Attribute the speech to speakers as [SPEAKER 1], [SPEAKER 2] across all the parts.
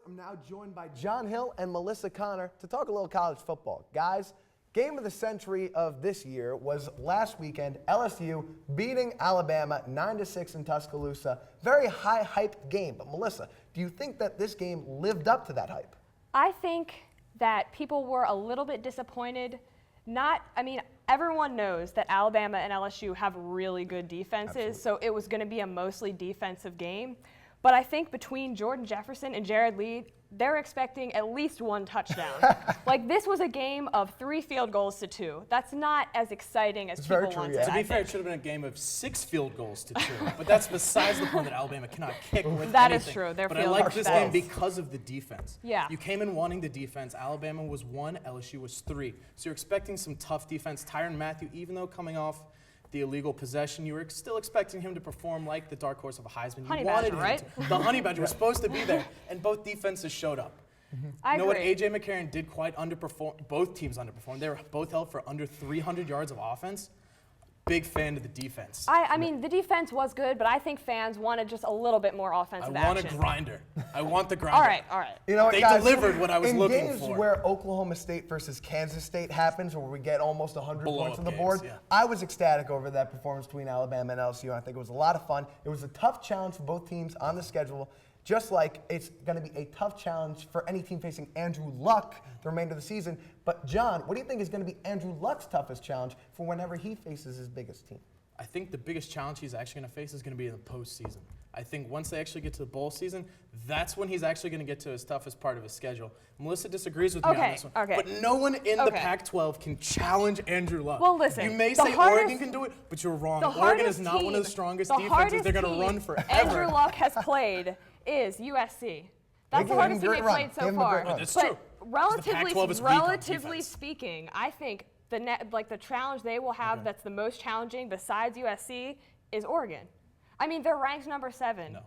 [SPEAKER 1] I'm now joined by John Hill and Melissa Connor to talk a little college football. Guys, game of the century of this year was last weekend, LSU beating Alabama 9-6 in Tuscaloosa. Very high-hyped game. But Melissa, do you think that this game lived up to that hype?
[SPEAKER 2] I think that people were a little bit disappointed. Everyone knows that Alabama and LSU have really good defenses,
[SPEAKER 1] Absolutely.
[SPEAKER 2] so it was going to be a mostly defensive game. But I think between Jordan Jefferson and Jared Lee, they're expecting at least one touchdown. This was a game of 3 field goals to 2. That's not as exciting as people want it.
[SPEAKER 3] To be fair, it should have been a game of 6 field goals to 2. But that's besides the point that Alabama cannot kick with
[SPEAKER 2] That
[SPEAKER 3] anything.
[SPEAKER 2] is true. Their
[SPEAKER 3] but I
[SPEAKER 2] field
[SPEAKER 3] like
[SPEAKER 2] goals
[SPEAKER 3] this
[SPEAKER 2] bad.
[SPEAKER 3] game because of the defense.
[SPEAKER 2] Yeah.
[SPEAKER 3] You came in wanting the defense. Alabama was 1, LSU was 3. So you're expecting some tough defense. Tyrann Mathieu, even though coming off the illegal possession, you were still expecting him to perform like the dark horse of a Heisman.
[SPEAKER 2] Honey
[SPEAKER 3] You wanted
[SPEAKER 2] Badger,
[SPEAKER 3] him
[SPEAKER 2] right?
[SPEAKER 3] to. The Honey Badger was supposed to be there, and both defenses showed up.
[SPEAKER 2] I
[SPEAKER 3] You know what
[SPEAKER 2] agree.
[SPEAKER 3] A.J. McCarron did quite underperform. Both teams underperformed. They were both held for under 300 yards of offense. Big fan of the defense.
[SPEAKER 2] I mean, the defense was good, but I think fans wanted just a little bit more offensive
[SPEAKER 3] I want
[SPEAKER 2] action.
[SPEAKER 3] a grinder. I want the grinder.
[SPEAKER 2] All right.
[SPEAKER 1] You know what,
[SPEAKER 3] They
[SPEAKER 1] guys,
[SPEAKER 3] delivered what I was looking
[SPEAKER 1] in games
[SPEAKER 3] for.
[SPEAKER 1] where Oklahoma State versus Kansas State happens, where we get almost 100
[SPEAKER 3] Blow
[SPEAKER 1] points
[SPEAKER 3] up
[SPEAKER 1] on the
[SPEAKER 3] games,
[SPEAKER 1] board,
[SPEAKER 3] yeah.
[SPEAKER 1] I was ecstatic over that performance between Alabama and LSU. I think it was a lot of fun. It was a tough challenge for both teams on the schedule, just like it's going to be a tough challenge for any team facing Andrew Luck the remainder of the season. But, John, what do you think is going to be Andrew Luck's toughest challenge for whenever he faces his biggest team?
[SPEAKER 3] I think the biggest challenge he's actually going to face is going to be in the postseason. I think once they actually get to the bowl season, that's when he's actually going to get to his toughest part of his schedule. Melissa disagrees with me on this one.
[SPEAKER 2] Okay.
[SPEAKER 3] But no one in the Pac-12 can challenge Andrew Luck.
[SPEAKER 2] Well, listen,
[SPEAKER 3] you may
[SPEAKER 2] the
[SPEAKER 3] say
[SPEAKER 2] hardest-
[SPEAKER 3] Oregon can do it, but you're wrong.
[SPEAKER 2] The
[SPEAKER 3] Oregon is
[SPEAKER 2] hardest
[SPEAKER 3] not one of the
[SPEAKER 2] team-
[SPEAKER 3] strongest
[SPEAKER 2] the
[SPEAKER 3] defenses.
[SPEAKER 2] hardest
[SPEAKER 3] They're going to
[SPEAKER 2] team
[SPEAKER 3] run forever.
[SPEAKER 2] Andrew Luck has played is USC. That's the hardest team they've played so far.
[SPEAKER 3] That's
[SPEAKER 2] but
[SPEAKER 3] true.
[SPEAKER 2] relatively,
[SPEAKER 3] is weak on
[SPEAKER 2] relatively
[SPEAKER 3] defense.
[SPEAKER 2] speaking, I think the challenge they will have that's the most challenging besides USC is Oregon. I mean, they're ranked number 7.
[SPEAKER 3] No.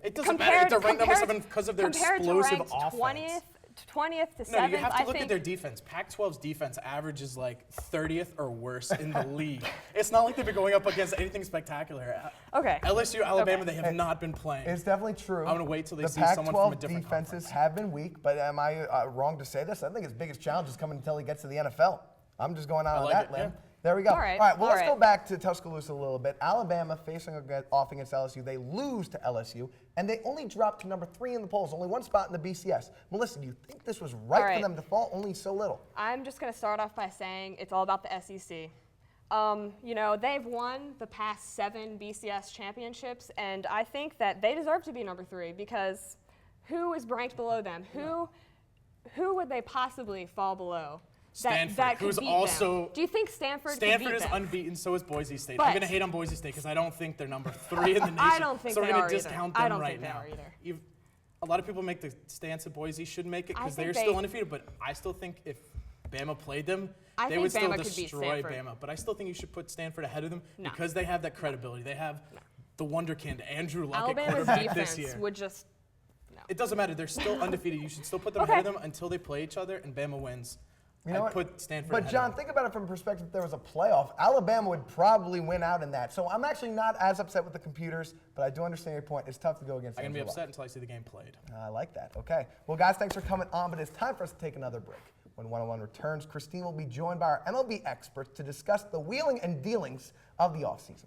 [SPEAKER 3] It doesn't matter. They're ranked number 7 because of their explosive offense.
[SPEAKER 2] 20th to 7th,
[SPEAKER 3] No, you have to look
[SPEAKER 2] I think
[SPEAKER 3] at their defense. Pac-12's defense averages like 30th or worse in the league. It's not like they've been going up against anything spectacular.
[SPEAKER 2] Okay.
[SPEAKER 3] LSU, Alabama, they have not been playing.
[SPEAKER 1] It's definitely true.
[SPEAKER 3] I'm going to wait till they
[SPEAKER 1] the
[SPEAKER 3] see someone from a different
[SPEAKER 1] defenses
[SPEAKER 3] conference.
[SPEAKER 1] have been weak, but am I wrong to say this? I think his biggest challenge is coming until he gets to the NFL. I'm just going out on
[SPEAKER 3] like
[SPEAKER 1] that
[SPEAKER 3] it,
[SPEAKER 1] limb.
[SPEAKER 3] yeah.
[SPEAKER 1] There we go.
[SPEAKER 2] All right,
[SPEAKER 1] well, let's
[SPEAKER 2] all
[SPEAKER 1] go
[SPEAKER 2] right.
[SPEAKER 1] back to Tuscaloosa a little bit. Alabama facing off against LSU. They lose to LSU, and they only dropped to number 3 in the polls, only 1 spot in the BCS. Melissa, do you think this was right,
[SPEAKER 2] All right.
[SPEAKER 1] for them to fall only so little?
[SPEAKER 2] I'm just going to start off by saying it's all about the SEC. They've won the past 7 BCS championships, and I think that they deserve to be number 3 because who is ranked below them? Who would they possibly fall below?
[SPEAKER 3] Stanford,
[SPEAKER 2] that could
[SPEAKER 3] who's
[SPEAKER 2] beat
[SPEAKER 3] them.
[SPEAKER 2] Do you think Stanford could
[SPEAKER 3] Stanford
[SPEAKER 2] beat
[SPEAKER 3] is
[SPEAKER 2] them?
[SPEAKER 3] unbeaten, so is Boise State.
[SPEAKER 2] But-
[SPEAKER 3] I'm going to hate on Boise State because I don't think they're number 3 in the nation.
[SPEAKER 2] I don't think
[SPEAKER 3] so
[SPEAKER 2] they
[SPEAKER 3] we're
[SPEAKER 2] are
[SPEAKER 3] going to
[SPEAKER 2] either.
[SPEAKER 3] discount
[SPEAKER 2] I
[SPEAKER 3] them
[SPEAKER 2] don't
[SPEAKER 3] right
[SPEAKER 2] think they
[SPEAKER 3] now.
[SPEAKER 2] are either.
[SPEAKER 3] A lot of people make the stance that Boise should make it
[SPEAKER 2] I
[SPEAKER 3] because
[SPEAKER 2] think
[SPEAKER 3] they're still undefeated, but I still think if Bama played them,
[SPEAKER 2] I
[SPEAKER 3] they
[SPEAKER 2] think
[SPEAKER 3] would still
[SPEAKER 2] Bama could beat
[SPEAKER 3] destroy
[SPEAKER 2] Stanford.
[SPEAKER 3] Bama. But I still think you should put Stanford ahead of them
[SPEAKER 2] No.
[SPEAKER 3] because they have that credibility. They have the wonderkind, Andrew Luck at
[SPEAKER 2] Alabama's
[SPEAKER 3] quarterback
[SPEAKER 2] defense
[SPEAKER 3] this year.
[SPEAKER 2] would just no.
[SPEAKER 3] It doesn't matter. They're still undefeated. You should still put them ahead of them until they play each other and Bama wins.
[SPEAKER 1] You know
[SPEAKER 3] I'd
[SPEAKER 1] what?
[SPEAKER 3] put Stanford
[SPEAKER 1] But
[SPEAKER 3] ahead
[SPEAKER 1] John,
[SPEAKER 3] of them.
[SPEAKER 1] think about it from the perspective if there was a playoff. Alabama would probably win out in that. So I'm actually not as upset with the computers, but I do understand your point. It's tough to go against
[SPEAKER 3] I'm going to be
[SPEAKER 1] Andrew Luck.
[SPEAKER 3] upset until I see the game played.
[SPEAKER 1] I like that. Okay. Well, guys, thanks for coming on, but it's time for us to take another break. When 101 returns, Christine will be joined by our MLB experts to discuss the wheeling and dealings of the offseason.